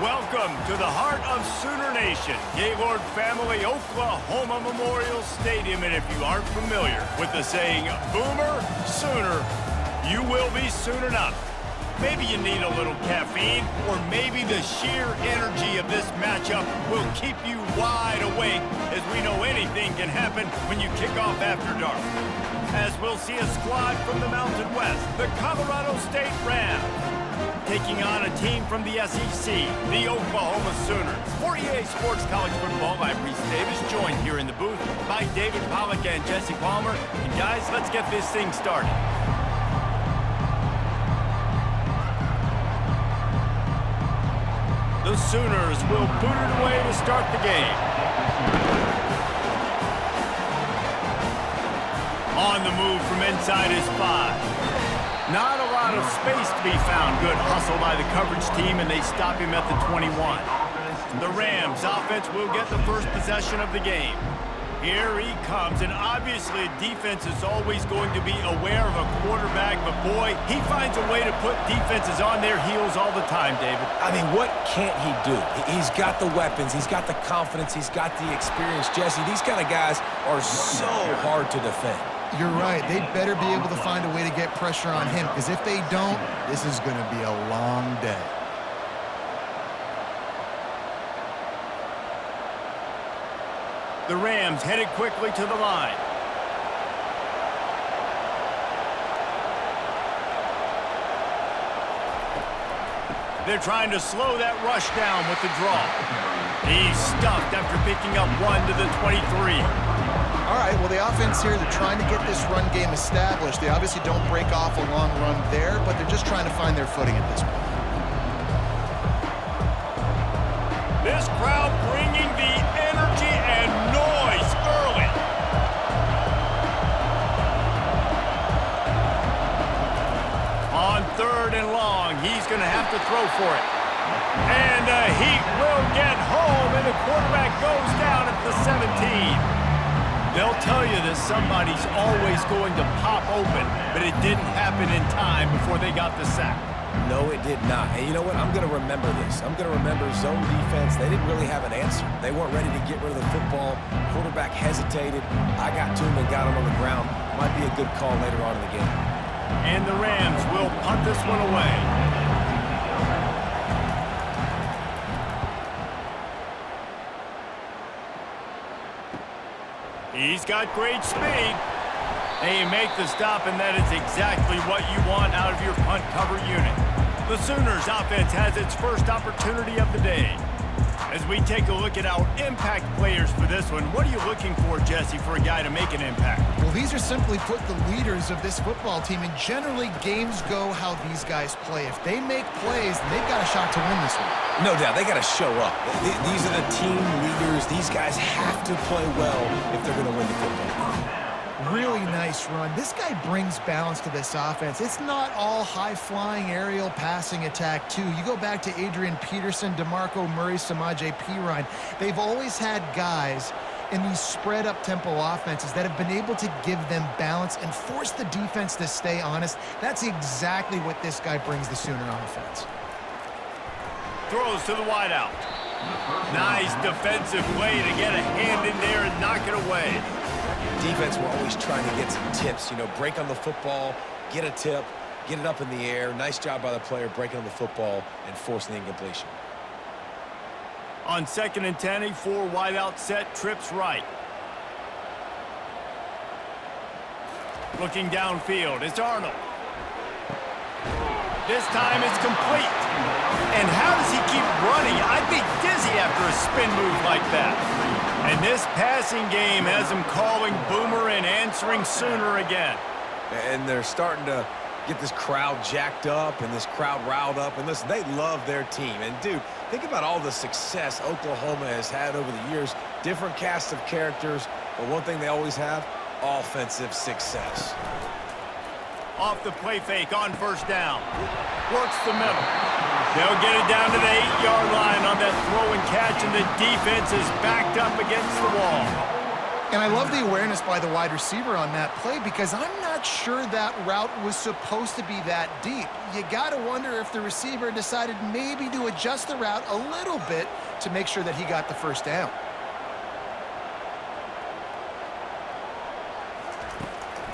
Welcome to the heart of Sooner Nation, Gaylord Family Oklahoma Memorial Stadium. And if you aren't familiar with the saying, Boomer Sooner, you will be soon enough. Maybe you need a little caffeine, or maybe the sheer energy of this matchup will keep you wide awake, as we know anything can happen when you kick off after dark. As we'll see a squad from the Mountain West, the Colorado State Rams, taking on a team from the SEC, the Oklahoma Sooners. For EA Sports College Football, I'm Reese Davis, joined here in the booth by David Pollack and Jesse Palmer. And guys, let's get this thing started. The Sooners will boot it away to start the game. On the move from inside his 5. Not a lot of space to be found. Good hustle by the coverage team, and they stop him at the 21. The Rams offense will get the first possession of the game. Here he comes, and obviously defense is always going to be aware of a quarterback, but boy, he finds a way to put defenses on their heels all the time, David. I mean, what can't he do? He's got the weapons, he's got the confidence, he's got the experience. Jesse, these kind of guys are so hard to defend. You're right. They'd better be able to find a way to get pressure on him, because if they don't, this is going to be a long day. The Rams headed quickly to the line. They're trying to slow that rush down with the draw. He's stuffed after picking up 1 to the 23. All right, well, the offense here, they're trying to get this run game established. They obviously don't break off a long run there, but they're just trying to find their footing at this point. This crowd bringing the energy and noise early. On 3rd and long, he's going to have to throw for it. And he will get home, and the quarterback goes down at the 17. They'll tell you that somebody's always going to pop open, but it didn't happen in time before they got the sack. No, it did not. And you know what? I'm going to remember this. I'm going to remember zone defense. They didn't really have an answer. They weren't ready to get rid of the football. Quarterback hesitated. I got to him and got him on the ground. Might be a good call later on in the game. And the Rams will punt this one away. He's got great speed. They make the stop, and that is exactly what you want out of your punt cover unit. The Sooners offense has its first opportunity of the day. As we take a look at our impact players for this one, what are you looking for, Jesse, for a guy to make an impact? Well, these are simply put the leaders of this football team, and generally games go how these guys play. If they make plays, they've got a shot to win this one. No doubt, they got to show up. These are the team leaders. These guys have to play well if they're going to win the football game. Really nice run. This guy brings balance to this offense. It's not all high-flying aerial passing attack, too. You go back to Adrian Peterson, DeMarco Murray, Samaje Perine. They've always had guys in these spread-up tempo offenses that have been able to give them balance and force the defense to stay honest. That's exactly what this guy brings the Sooner offense. Throws to the wideout. Nice defensive play to get a hand in there and knock it away. Defense, we're always trying to get some tips, you know, break on the football, get a tip, get it up in the air. Nice job by the player breaking on the football and forcing the incompletion. On 2nd and 10, a 4 wideout set, trips right. Looking downfield, it's Arnold. This time it's complete. And how does he keep running? I'd be dizzy after a spin move like that. And this passing game has him calling Boomer and answering Sooner again. And they're starting to get this crowd jacked up and this crowd riled up. And listen, they love their team. And, dude, think about all the success Oklahoma has had over the years. Different cast of characters. But one thing they always have, offensive success. Off the play fake on 1st down. Works the middle. They'll get it down to the 8-yard line on that throw and catch, and the defense is backed up against the wall. And I love the awareness by the wide receiver on that play because I'm not sure that route was supposed to be that deep. You got to wonder if the receiver decided maybe to adjust the route a little bit to make sure that he got the first down.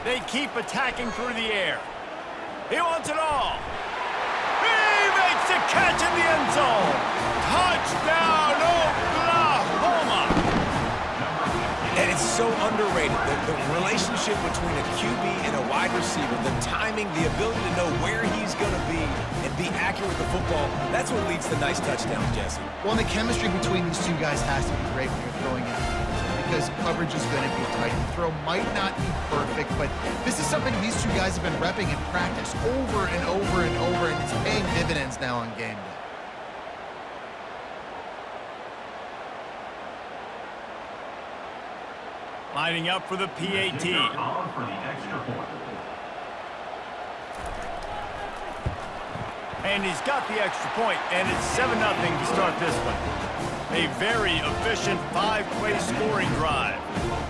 They keep attacking through the air. He wants it all. He makes a catch in the end zone. Touchdown, Oklahoma! And it's so underrated. The relationship between a QB and a wide receiver, the timing, the ability to know where he's going to be and be accurate with the football, that's what leads to nice touchdowns, Jesse. Well, and the chemistry between these two guys has to be great when you're throwing in because coverage is going to be tight. The throw might not be perfect, but this is something these two guys have been repping in practice over and over and over, and it's paying dividends now on game day. Lining up for the PAT. And he's got the extra point, and it's 7-0 to start this one. A very efficient 5-play scoring drive.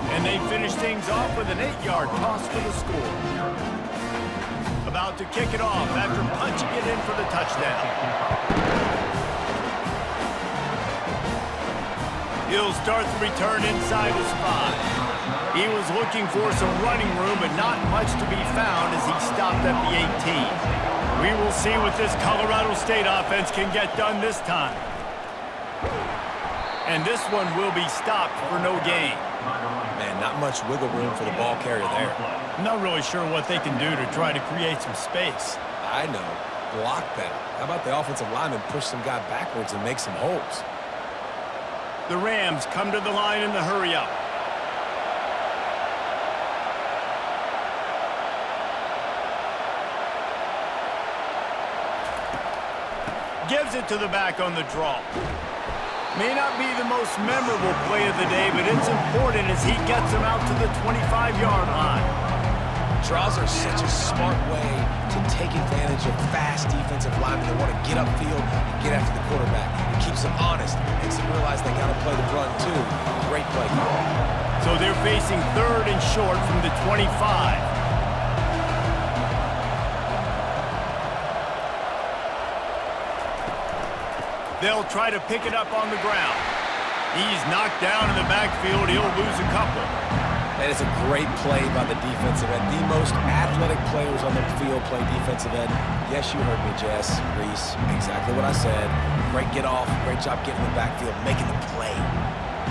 And they finish things off with an 8-yard toss for the score. About to kick it off after punching it in for the touchdown. He'll start the return inside his 5. He was looking for some running room, but not much to be found as he stopped at the 18. We will see what this Colorado State offense can get done this time. And this one will be stopped for no gain. Man, not much wiggle room for the ball carrier there. I'm not really sure what they can do to try to create some space. I know. Block better. How about the offensive lineman push some guy backwards and make some holes? The Rams come to the line in the hurry-up. Gives it to the back on the draw. May not be the most memorable play of the day, but it's important as he gets him out to the 25-yard line. Draws are such a smart way to take advantage of fast defensive linemen that want to get upfield and get after the quarterback. It keeps them honest, makes them realize they got to play the run too. Great play. So they're facing 3rd and short from the 25. They'll try to pick it up on the ground. He's knocked down in the backfield. He'll lose a couple. That is a great play by the defensive end. The most athletic players on the field play defensive end. Yes, you heard me, Jess, Reese. Exactly what I said. Great get off. Great job getting in the backfield, making the play.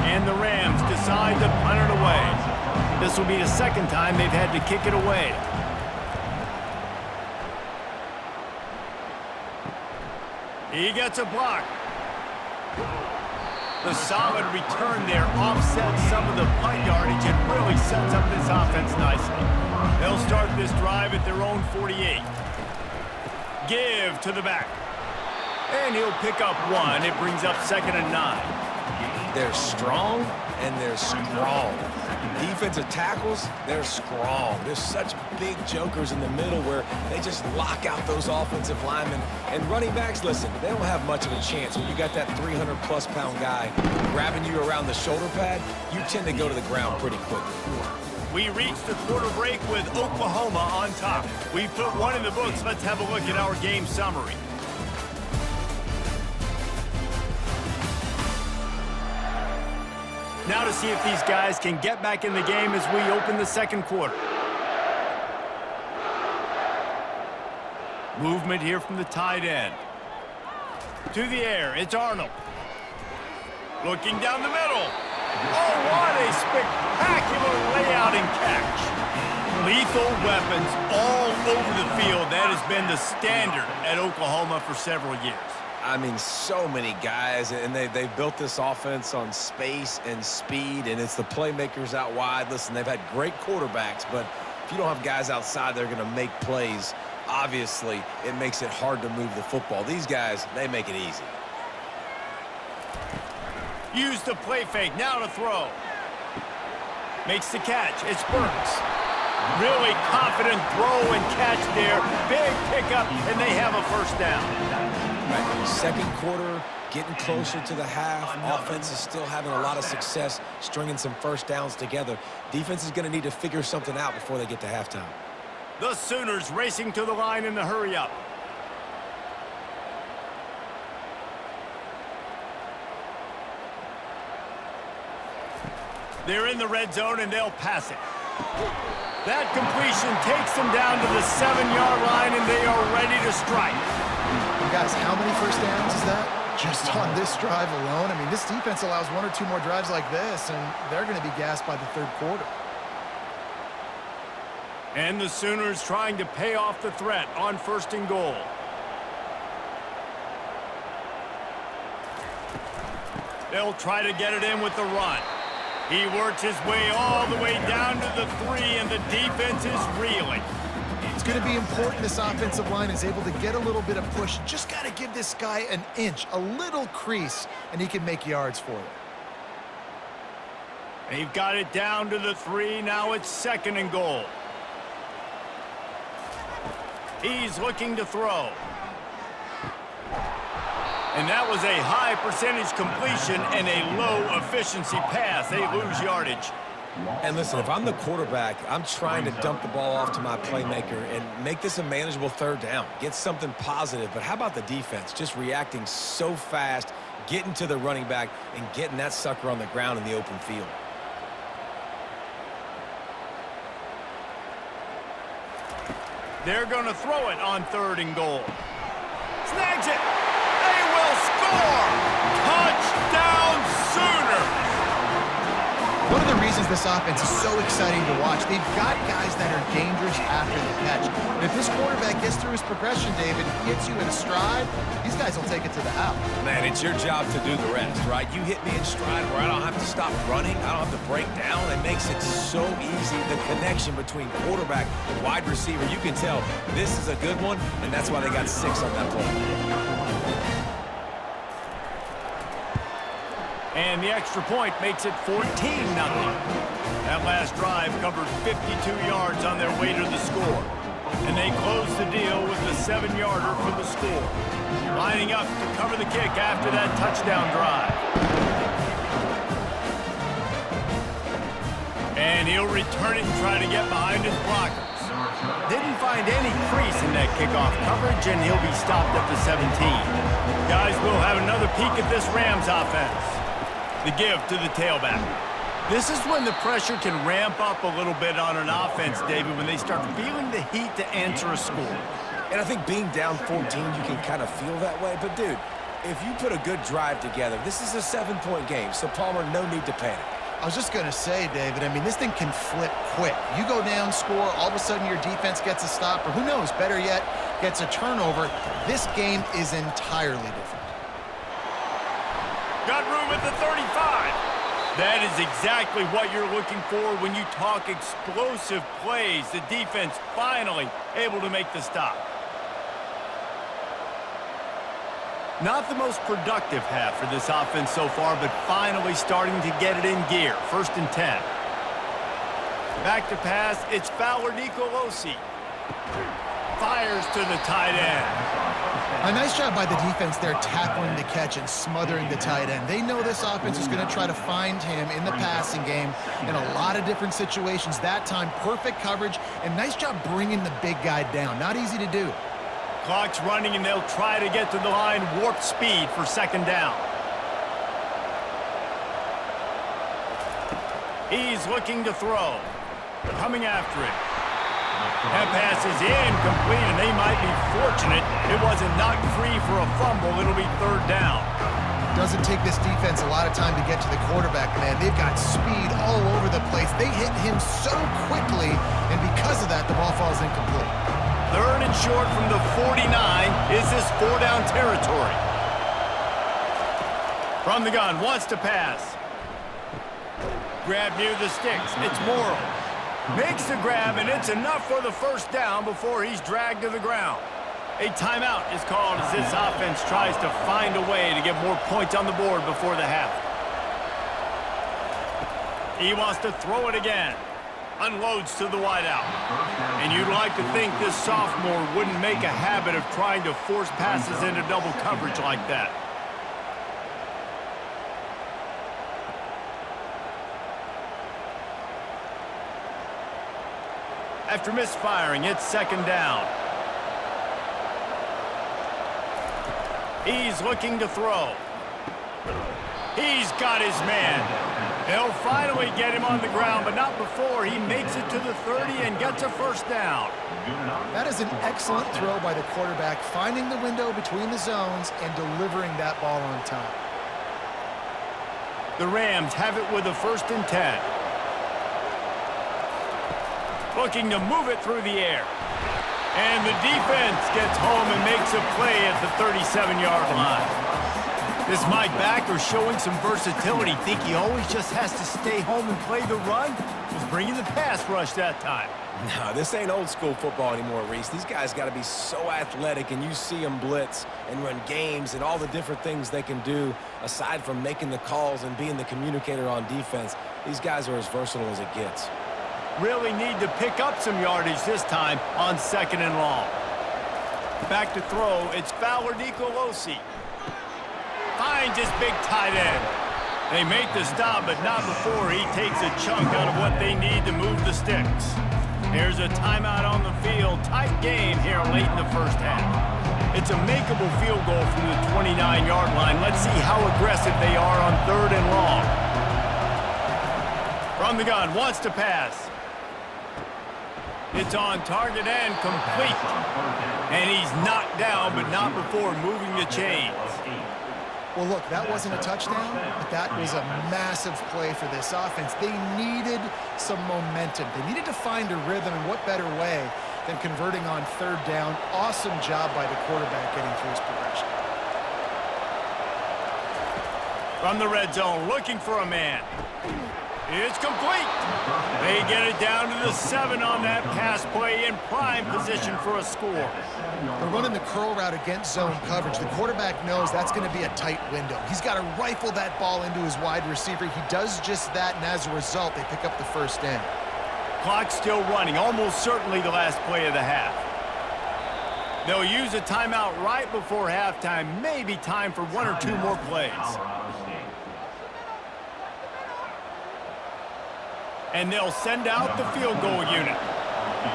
And the Rams decide to punt it away. This will be the second time they've had to kick it away. He gets a block. The solid return there offsets some of the punt yardage and really sets up this offense nicely. They'll start this drive at their own 48. Give to the back. And he'll pick up 1. It brings up 2nd and 9. They're strong and they're strong. Defensive tackles, they're strong. There's such big jokers in the middle where they just lock out those offensive linemen. And running backs, listen, they don't have much of a chance. When you got that 300-plus pound guy grabbing you around the shoulder pad, you tend to go to the ground pretty quickly. We reached the quarter break with Oklahoma on top. We've put 1 in the books. Let's have a look at our game summary. Now to see if these guys can get back in the game as we open the second quarter. Movement here from the tight end. To the air, it's Arnold. Looking down the middle. Oh, what a spectacular layout and catch. Lethal weapons all over the field. That has been the standard at Oklahoma for several years. I mean, so many guys, and they've built this offense on space and speed, and it's the playmakers out wide. Listen, they've had great quarterbacks, but if you don't have guys outside that are going to make plays, obviously it makes it hard to move the football. These guys, they make it easy. Use the play fake, now to throw. Makes the catch, it's Burks. Really confident throw and catch there. Big pickup, and they have a first down. Right. Second quarter, getting closer to the half. Offense is still having a lot of success stringing some first downs together. Defense is going to need to figure something out before they get to halftime. The Sooners racing to the line in the hurry-up. They're in the red zone, and they'll pass it. That completion takes them down to the 7-yard line, and they are ready to strike. Guys, how many first downs is that? Just on this drive alone? I mean, this defense allows 1 or 2 more drives like this, and they're going to be gassed by the third quarter. And the Sooners trying to pay off the threat on 1st and goal. They'll try to get it in with the run. He works his way all the way down to the 3, and the defense is reeling. It's going to be important this offensive line is able to get a little bit of push. Just got to give this guy an inch, a little crease, and he can make yards for you. They've got it down to the 3. Now it's 2nd and goal. He's looking to throw. And that was a high percentage completion and a low efficiency pass. They lose yardage. And listen, if I'm the quarterback, I'm trying to dump the ball off to my playmaker and make this a manageable 3rd down. Get something positive. But how about the defense? Just reacting so fast, getting to the running back, and getting that sucker on the ground in the open field. They're going to throw it on 3rd and goal. Snags it. They will score. Touchdown Sooners. One of the reasons this offense is so exciting to watch, they've got guys that are dangerous after the catch. And if this quarterback gets through his progression, David, gets you in stride, these guys will take it to the house. Man, it's your job to do the rest, right? You hit me in stride where I don't have to stop running. I don't have to break down. It makes it so easy, the connection between quarterback and wide receiver. You can tell this is a good one, and that's why they got 6 on that play. And the extra point makes it 14-0. That last drive covered 52 yards on their way to the score. And they close the deal with the 7-yarder for the score. Lining up to cover the kick after that touchdown drive. And he'll return it and try to get behind his blockers. Didn't find any crease in that kickoff coverage, and he'll be stopped at the 17. Guys, we'll have another peek at this Rams offense. The give to the tailback. This is when the pressure can ramp up a little bit on an offense, David, when they start feeling the heat to answer a score. And I think being down 14, you can kind of feel that way. But, dude, if you put a good drive together, this is a 7-point game, so, Palmer, no need to panic. I was just going to say, David, I mean, this thing can flip quick. You go down, score, all of a sudden your defense gets a stop, or who knows, better yet, gets a turnover. This game is entirely different. Got room at the 35. That is exactly what you're looking for when you talk explosive plays. The defense finally able to make the stop. Not the most productive half for this offense so far, but finally starting to get it in gear. 1st and 10. Back to pass. It's Fowler Nicolosi. Fires to the tight end. A nice job by the defense there tackling the catch and smothering the tight end. They know this offense is going to try to find him in the passing game in a lot of different situations. That time, perfect coverage, and nice job bringing the big guy down. Not easy to do. Clock's running, and they'll try to get to the line. Warp speed for 2nd down. He's looking to throw. Coming after it. That pass is incomplete, and they might be fortunate it wasn't knocked free for a fumble. It'll be 3rd down. Doesn't take this defense a lot of time to get to the quarterback, man. They've got speed all over the place. They hit him so quickly, and because of that, the ball falls incomplete. 3rd and short from the 49. Is this 4-down territory? From the gun, wants to pass. Grab near the sticks. It's Morrill. Makes the grab, and it's enough for the 1st down before he's dragged to the ground. A timeout is called as this offense tries to find a way to get more points on the board before the half. He wants to throw it again. Unloads to the wideout. And you'd like to think this sophomore wouldn't make a habit of trying to force passes into double coverage like that. After misfiring, it's second down. He's looking to throw. He's got his man. They'll finally get him on the ground, but not before he makes it to the 30 and gets a first down. That is an excellent throw by the quarterback, finding the window between the zones and delivering that ball on time. The Rams have it with a 1st and 10. Looking to move it through the air. And the defense gets home and makes a play at the 37-yard line. This Mike backer showing some versatility. Think he always just has to stay home and play the run? Was bringing the pass rush that time. No, this ain't old school football anymore, Reese. These guys got to be so athletic, and you see them blitz and run games and all the different things they can do aside from making the calls and being the communicator on defense. These guys are as versatile as it gets. Really need to pick up some yardage this time on 2nd and long. Back to throw, it's Fowler Nicolosi. Finds his big tight end. They make the stop, but not before he takes a chunk out of what they need to move the sticks. There's a timeout on the field. Tight game here late in the first half. It's a makeable field goal from the 29-yard line. Let's see how aggressive they are on 3rd and long. From the gun, wants to pass. It's on target and complete. And he's knocked down, but not before moving the chains. Well, look, that wasn't a touchdown, but that was a massive play for this offense. They needed some momentum. They needed to find a rhythm, and what better way than converting on 3rd down. Awesome job by the quarterback getting through his progression. From the red zone, looking for a man. It's complete. They get it down to the 7 on that pass play in prime position for a score. They're running the curl route against zone coverage. The quarterback knows that's going to be a tight window. He's got to rifle that ball into his wide receiver. He does just that, and as a result, they pick up the 1st down. Clock still running, almost certainly the last play of the half. They'll use a timeout right before halftime. Maybe time for 1 or 2 more plays. And they'll send out the field goal unit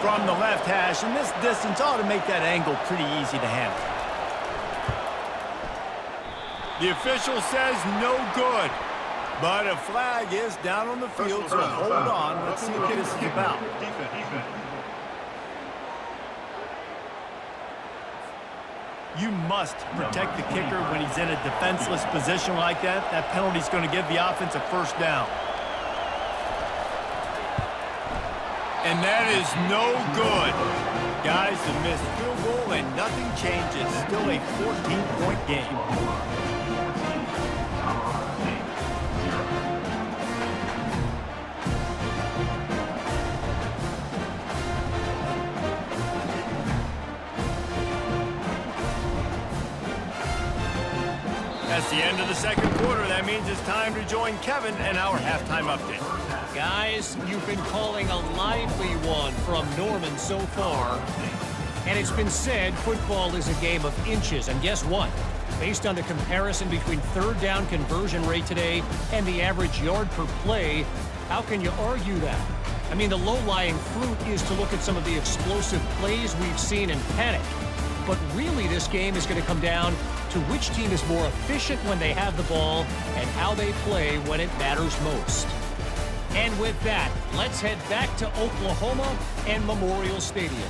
from the left hash. And this distance ought to make that angle pretty easy to handle. The official says no good. But a flag is down on the field, so hold on. Let's see what this is about. You must protect the kicker when he's in a defenseless position like that. That penalty's going to give the offense a 1st down. And that is no good. Guys, a missed field goal and nothing changes. Still a 14-point game. That's the end of the 2nd quarter. That means it's time to join Kevin and our halftime update. Guys, you've been calling a lively one from Norman so far. And it's been said football is a game of inches. And guess what? Based on the comparison between 3rd down conversion rate today and the average yard per play, how can you argue that? I mean, the low-lying fruit is to look at some of the explosive plays we've seen and panic. But really, this game is going to come down to which team is more efficient when they have the ball and how they play when it matters most. And with that, let's head back to Oklahoma and Memorial Stadium.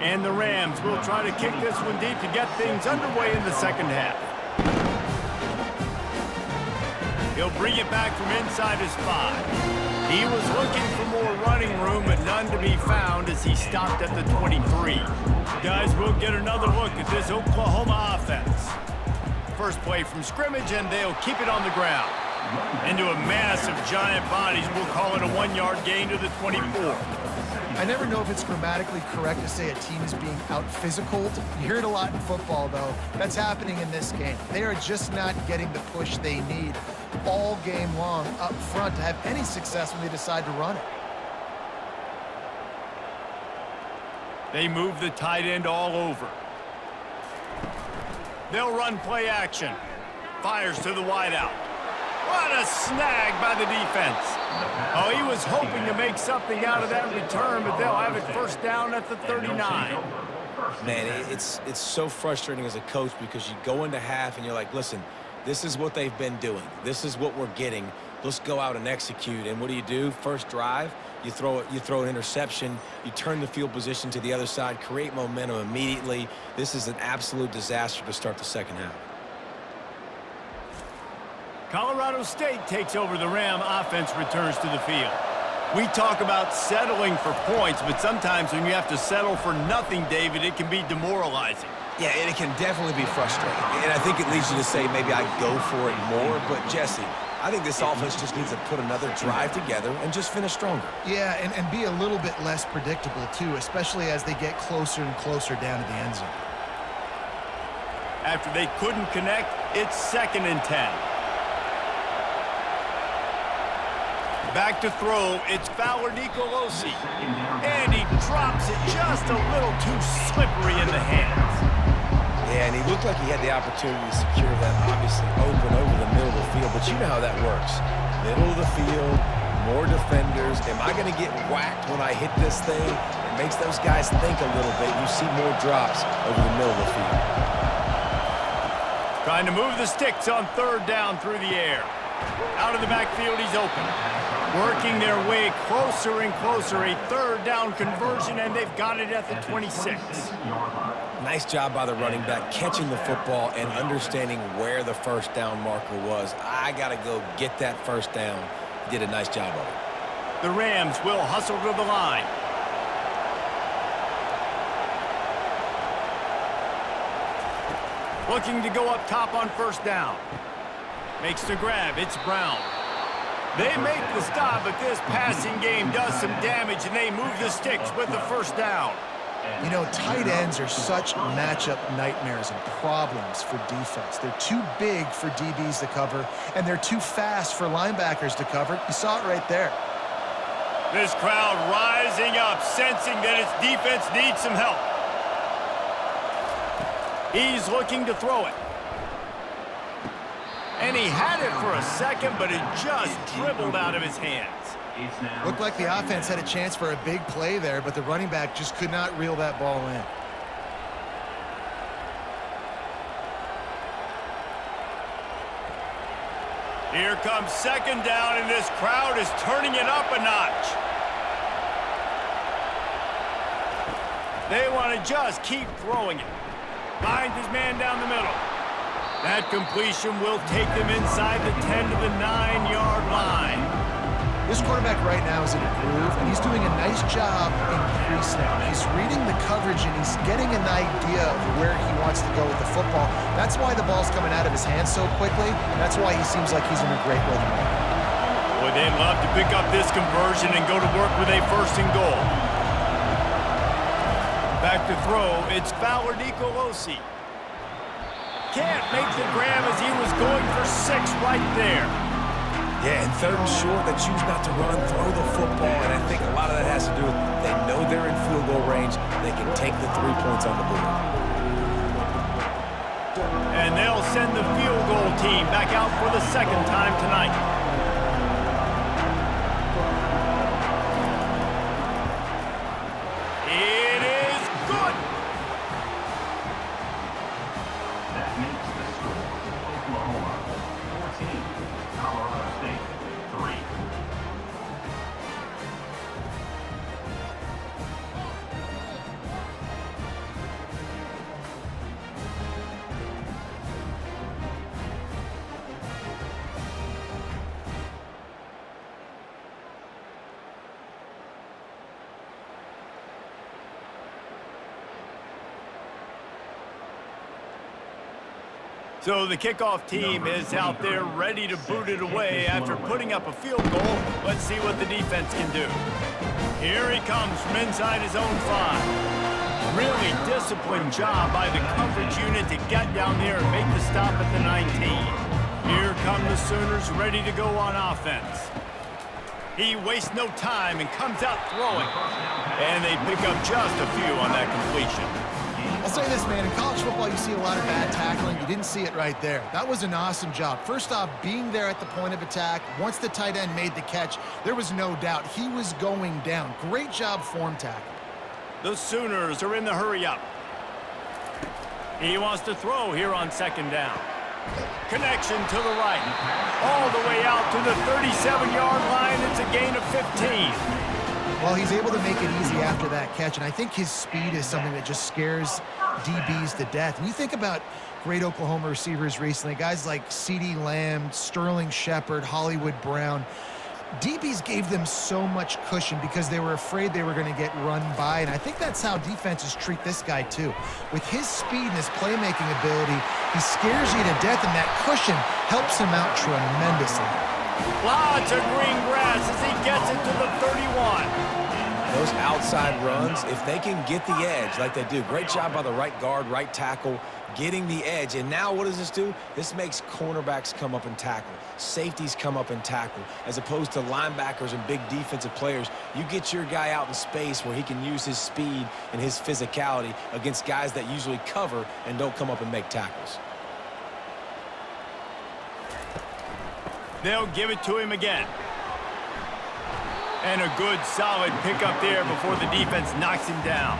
And the Rams will try to kick this one deep to get things underway in the 2nd half. He'll bring it back from inside his 5. He was looking for more running room, but none to be found as he stopped at the 23. Guys, we'll get another look at this Oklahoma offense. First play from scrimmage, and they'll keep it on the ground. Into a mass of giant bodies, we'll call it a 1-yard gain to the 24. I never know if it's grammatically correct to say a team is being out-physicaled. You hear it a lot in football, though. That's happening in this game. They are just not getting the push they need all game long up front to have any success when they decide to run it. They move the tight end all over. They'll run play action. Fires to the wideout. What a snag by the defense. Oh, he was hoping to make something out of that return, but they'll have it first down at the 39. Man, it's so frustrating as a coach because you go into half and you're like, listen, this is what they've been doing. This is what we're getting. Let's go out and execute. And what do? First drive, you throw an interception, you turn the field position to the other side, create momentum immediately. This is an absolute disaster to start the second half. Colorado State takes over the Ram offense, returns to the field. We talk about settling for points, but sometimes when you have to settle for nothing, David, it can be demoralizing. Yeah, and it can definitely be frustrating. And I think it leads you to say maybe I go for it more. But, Jesse, I think this offense just needs to put another drive together and just finish stronger. Yeah, and be a little bit less predictable, too, especially as they get closer and closer down to the end zone. After they couldn't connect, it's 2nd and 10. Back to throw, it's Fowler Nicolosi. And he drops it just a little too slippery in the hands. Yeah, and he looked like he had the opportunity to secure that, obviously, open over the middle of the field. But you know how that works. Middle of the field, more defenders. Am I going to get whacked when I hit this thing? It makes those guys think a little bit. You see more drops over the middle of the field. Trying to move the sticks on 3rd down through the air. Out of the backfield, he's open. Working their way closer and closer. A 3rd down conversion, and they've got it at the 26. Nice job by the running back, catching the football and understanding where the first down marker was. I got to go get that first down. He did a nice job of it. The Rams will hustle to the line. Looking to go up top on 1st down. Makes the grab. It's Brown. They make the stop, but this passing game does some damage, and they move the sticks with the 1st down. You know, tight ends are such matchup nightmares and problems for defense. They're too big for DBs to cover, and they're too fast for linebackers to cover. You saw it right there. This crowd rising up, sensing that its defense needs some help. He's looking to throw it. And he had it for a second, but it just dribbled out of his hands. Looked like the offense had a chance for a big play there, but the running back just could not reel that ball in. Here comes 2nd down, and this crowd is turning it up a notch. They want to just keep throwing it. Finds his man down the middle. That completion will take them inside the 10 to the 9-yard line. This quarterback right now is in a groove, and he's doing a nice job in pre-snap. He's reading the coverage, and he's getting an idea of where he wants to go with the football. That's why the ball's coming out of his hands so quickly, and that's why he seems like he's in a great rhythm right now. Boy, they'd love to pick up this conversion and go to work with a 1st and goal. Back to throw, it's Fowler Nicolosi. Can't make the grab as he was going for 6 right there. Yeah, and 3rd and short, they choose not to run, throw the football, and I think a lot of that has to do with they know they're in field goal range. They can take the 3 points on the board. And they'll send the field goal team back out for the 2nd time tonight. It is good. That makes the score Oklahoma 14, Colorado State 3. So the kickoff team is out there ready to boot it away after putting up a field goal. Let's see what the defense can do. Here he comes from inside his own 5. Really disciplined job by the coverage unit to get down there and make the stop at the 19. Here come the Sooners ready to go on offense. He wastes no time and comes out throwing. And they pick up just a few on that completion. I'll say this, man. In college football, you see a lot of bad tackling. You didn't see it right there. That was an awesome job. First off, being there at the point of attack. Once the tight end made the catch, there was no doubt he was going down. Great job form tackle. The Sooners are in the hurry-up. He wants to throw here on 2nd down. Connection to the right. All the way out to the 37-yard line. It's a gain of 15. Well, he's able to make it easy after that catch, and I think his speed is something that just scares DBs to death. When you think about great Oklahoma receivers recently, guys like CeeDee Lamb, Sterling Shepard, Hollywood Brown, DBs gave them so much cushion because they were afraid they were going to get run by, and I think that's how defenses treat this guy too. With his speed and his playmaking ability, he scares you to death, and that cushion helps him out tremendously. Lots of green grass as he gets it to the 31. Those outside runs, if they can get the edge like they do, great job by the right guard, right tackle, getting the edge. And now what does this do? This makes cornerbacks come up and tackle. Safeties come up and tackle. As opposed to linebackers and big defensive players, you get your guy out in space where he can use his speed and his physicality against guys that usually cover and don't come up and make tackles. They'll give it to him again. And a good, solid pickup there before the defense knocks him down.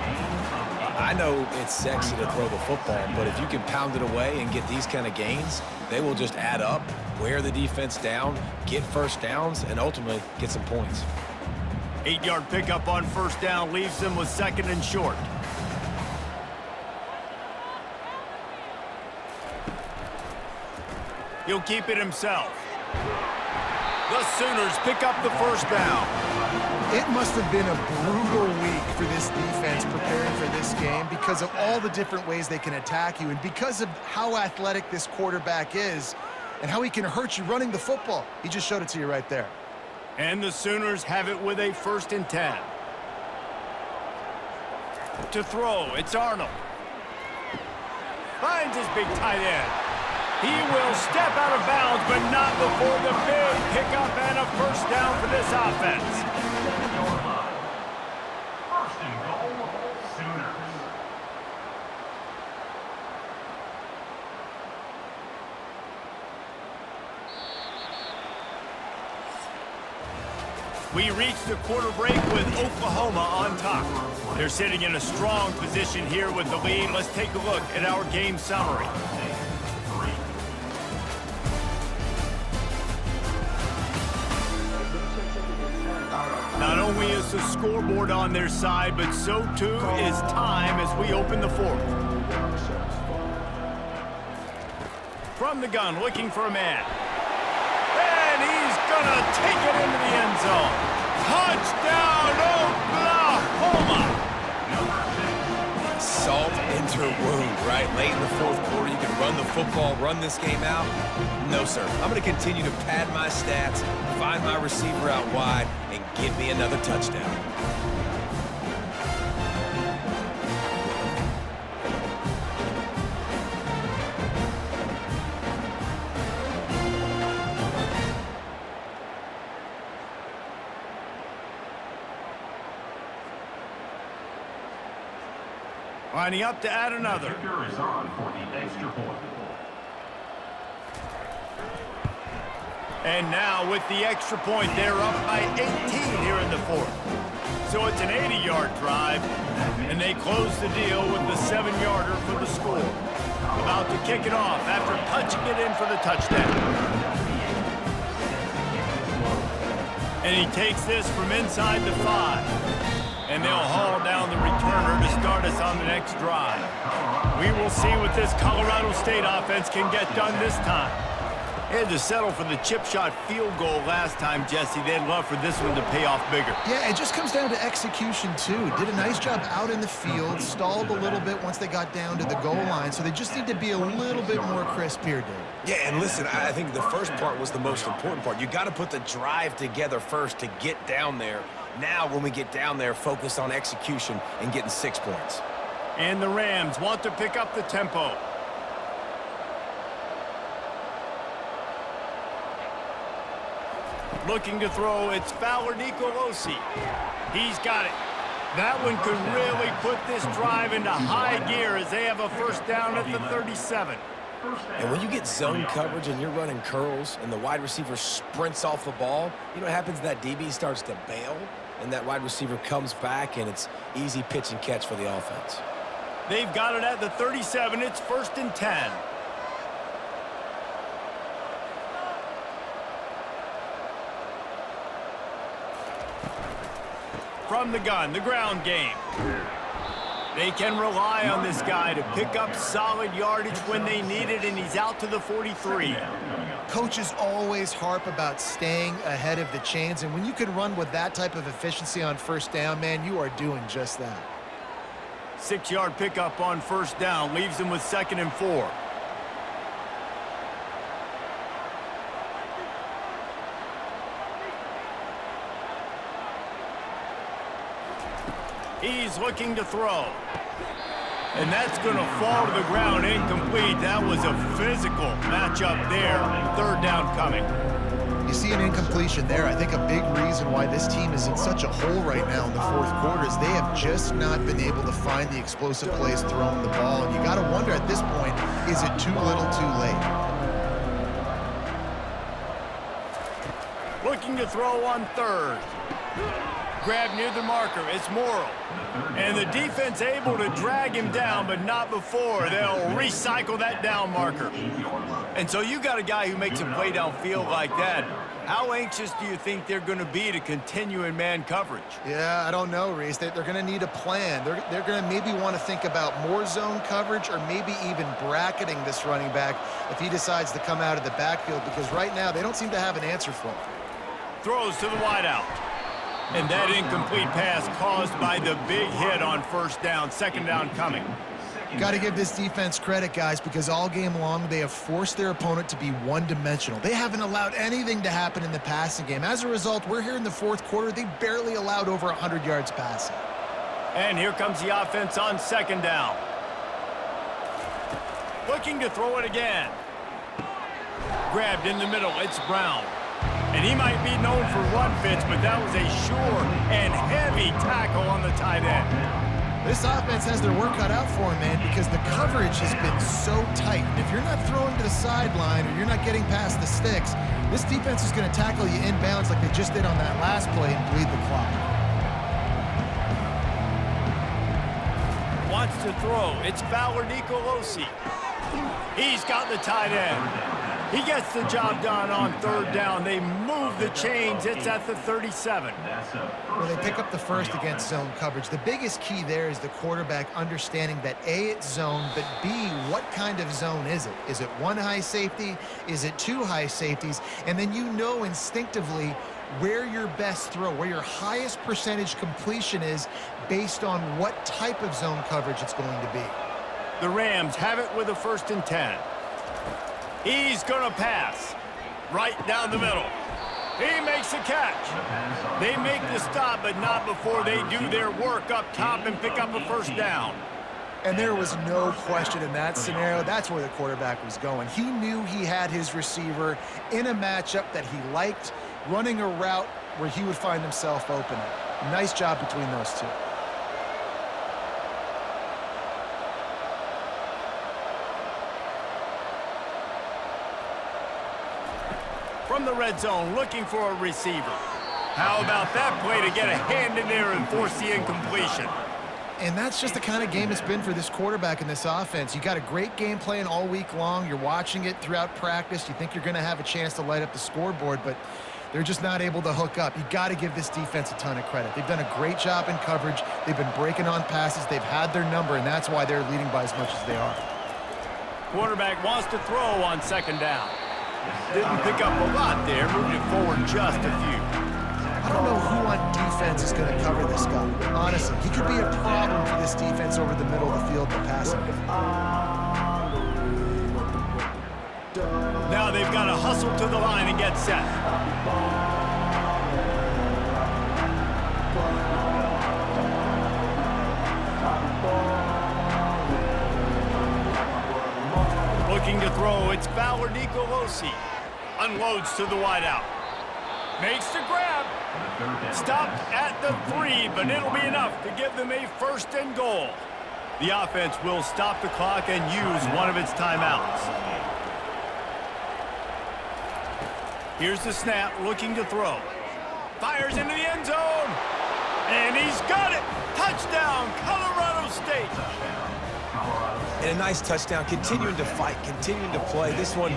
I know it's sexy to throw the football, but if you can pound it away and get these kind of gains, they will just add up, wear the defense down, get first downs, and ultimately get some points. 8-yard pickup on 1st down leaves them with 2nd and short. He'll keep it himself. The Sooners pick up the 1st down. It must have been a brutal week for this defense preparing for this game because of all the different ways they can attack you and because of how athletic this quarterback is and how he can hurt you running the football. He just showed it to you right there. And the Sooners have it with a 1st and 10. To throw, it's Arnold. Finds his big tight end. He will step out of bounds, but not before the big pickup and a 1st down for this offense. 1st and goal, Sooners. We reach the quarter break with Oklahoma on top. They're sitting in a strong position here with the lead. Let's take a look at our game summary. Not only is the scoreboard on their side, but so too is time as we open the 4th. From the gun, looking for a man. And he's gonna take it into the end zone. Touchdown, Oklahoma! Salt into wound, right? Late in the 4th quarter, you can run the football, run this game out. No, sir. I'm going to continue to pad my stats, find my receiver out wide, and get me another touchdown. Lining up to add another. Kicker is on for the extra point. And now with the extra point, they're up by 18 here in the 4th. So it's an 80-yard drive, and they close the deal with the 7-yarder for the score. About to kick it off after punching it in for the touchdown. And he takes this from inside the 5. And they'll haul down the returner to start us on the next drive. We will see what this Colorado State offense can get done this time. They had to settle for the chip shot field goal last time, Jesse. They'd love for this one to pay off bigger. Yeah, it just comes down to execution, too. Did a nice job out in the field, stalled a little bit once they got down to the goal line, so they just need to be a little bit more crisp here, Dave. Yeah, and listen, I think the first part was the most important part. You got to put the drive together first to get down there Now when we get down there, focus on execution and getting 6 points. And the Rams want to pick up the tempo. Looking to throw, it's Fowler Nicolosi. He's got it. That one could really put this drive into high gear as they have a first down at the 37. And when you get zone coverage and you're running curls and the wide receiver sprints off the ball, you know what happens? That DB starts to bail, and that wide receiver comes back, and it's easy pitch and catch for the offense. They've got it at the 37. It's 1st and 10. From the gun, the ground game. They can rely on this guy to pick up solid yardage when they need it, and he's out to the 43. Coaches always harp about staying ahead of the chains, and when you can run with that type of efficiency on first down, man, you are doing just that. 6-yard pickup on first down leaves them with 2nd and 4. He's looking to throw. And that's going to fall to the ground incomplete. That was a physical matchup there. 3rd down coming. You see an incompletion there. I think a big reason why this team is in such a hole right now in the 4th quarter is they have just not been able to find the explosive plays throwing the ball. And you got to wonder at this point, is it too little too late? Looking to throw on 3rd. Grab near the marker. It's Morrow. And the defense able to drag him down, but not before. They'll recycle that down marker. And so you got a guy who makes a play downfield like that. How anxious do you think they're going to be to continue in man coverage? Yeah, I don't know, Reese. They're going to need a plan. They're going to maybe want to think about more zone coverage or maybe even bracketing this running back if he decides to come out of the backfield, because right now they don't seem to have an answer for him. Throws to the wideout. And that incomplete pass caused by the big hit on first down. 2nd down coming. Got to give this defense credit, guys, because all game long they have forced their opponent to be one-dimensional. They haven't allowed anything to happen in the passing game. As a result, we're here in the 4th quarter. They barely allowed over 100 yards passing. And here comes the offense on 2nd down. Looking to throw it again. Grabbed in the middle. It's Brown. And he might be known for run fits, but that was a sure and heavy tackle on the tight end. This offense has their work cut out for him, man, because the coverage has been so tight. And if you're not throwing to the sideline or you're not getting past the sticks, this defense is going to tackle you inbounds like they just did on that last play and bleed the clock. Wants to throw. It's Fowler Nicolosi. He's got the tight end. He gets the job done on 3rd down. They move the chains. It's at the 37. Well, they pick up the first against zone coverage. The biggest key there is the quarterback understanding that A, it's zone, but B, what kind of zone is it? Is it 1 high safety? Is it 2 high safeties? And then you know instinctively where your best throw, where your highest percentage completion is based on what type of zone coverage it's going to be. The Rams have it with a 1st and 10. He's going to pass right down the middle. He makes the catch. They make the stop, but not before they do their work up top and pick up a first down. And there was no question in that scenario. That's where the quarterback was going. He knew he had his receiver in a matchup that he liked, running a route where he would find himself open. Nice job between those two. From the red zone, looking for a receiver. How about that play to get a hand in there and force the incompletion? And that's just the kind of game it's been for this quarterback in this offense. You got a great game plan all week long. You're watching it throughout practice. You think you're going to have a chance to light up the scoreboard, but they're just not able to hook up. You got to give this defense a ton of credit. They've done a great job in coverage. They've been breaking on passes. They've had their number, and that's why they're leading by as much as they are. Quarterback wants to throw on 2nd down. Didn't pick up a lot there, moving it forward just a few. I don't know who on defense is going to cover this guy. Honestly, he could be a problem for this defense over the middle of the field in the passing. Now they've got to hustle to the line and get set. Looking to throw, it's Fowler Nicolosi. Unloads to the wideout. Makes the grab. Stopped at the 3, but it'll be enough to give them a 1st and goal. The offense will stop the clock and use one of its timeouts. Here's the snap, looking to throw. Fires into the end zone. And he's got it. Touchdown, Colorado State. And a nice touchdown, continuing to fight, continuing to play. This one,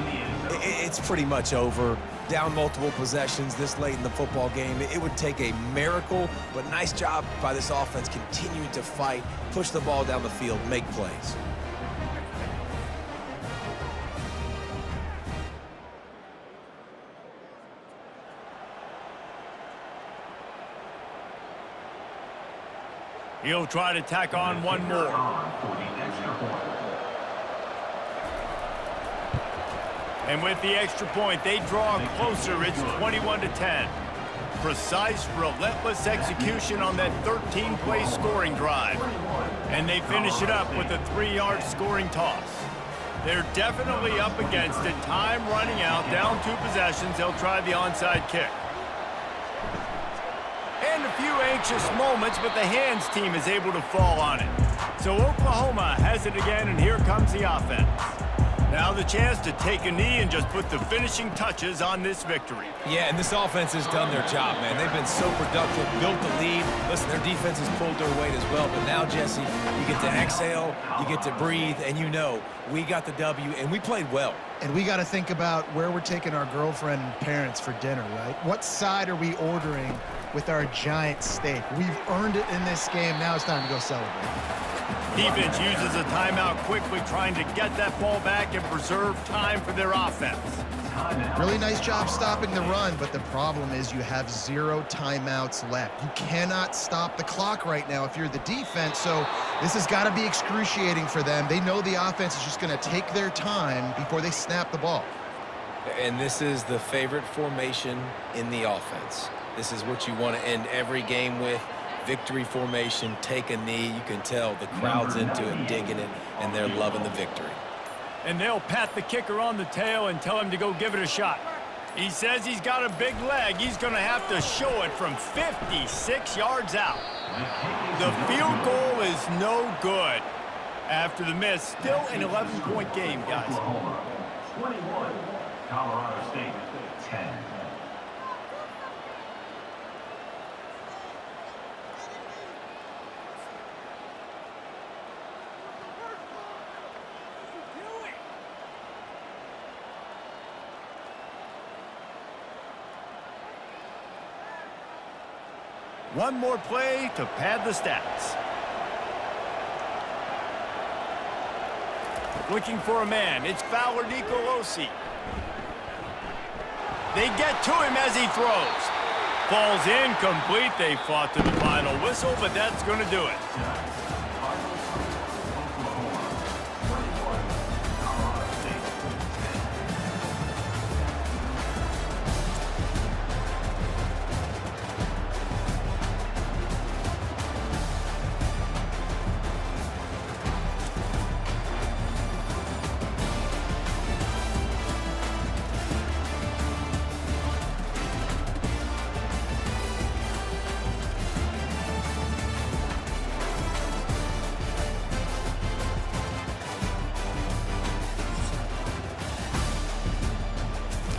it's pretty much over. Down multiple possessions this late in the football game. It would take a miracle, but nice job by this offense continuing to fight, push the ball down the field, make plays. He'll try to tack on one more. And with the extra point, they draw closer. It's 21-10. Precise, relentless execution on that 13-play scoring drive. And they finish it up with a 3-yard scoring toss. They're definitely up against it. Time running out, down 2 possessions. They'll try the onside kick. And a few anxious moments, but the hands team is able to fall on it. So Oklahoma has it again, and here comes the offense. Now the chance to take a knee and just put the finishing touches on this victory. Yeah, and this offense has done their job, man. They've been so productive, built the lead. Listen, their defense has pulled their weight as well. But now, Jesse, you get to exhale, you get to breathe, and you know we got the W, and we played well. And we got to think about where we're taking our girlfriend and parents for dinner, right? What side are we ordering with our giant steak? We've earned it in this game. Now it's time to go celebrate. Defense uses a timeout quickly, trying to get that ball back and preserve time for their offense. Really nice job stopping the run, but the problem is you have 0 timeouts left. You cannot stop the clock right now if you're the defense, so this has got to be excruciating for them. They know the offense is just going to take their time before they snap the ball. And this is the favorite formation in the offense. This is what you want to end every game with. Victory formation, take a knee. You can tell the crowd's into it, digging it, and they're loving the victory. And they'll pat the kicker on the tail and tell him to go give it a shot. He says he's got a big leg. He's going to have to show it from 56 yards out. The field goal is no good. After the miss, still an 11-point game, guys. 21, Colorado State, 10. One more play to pad the stats. Looking for a man. It's Fowler Nicolosi. They get to him as he throws. Falls incomplete. They fought to the final whistle, but that's going to do it.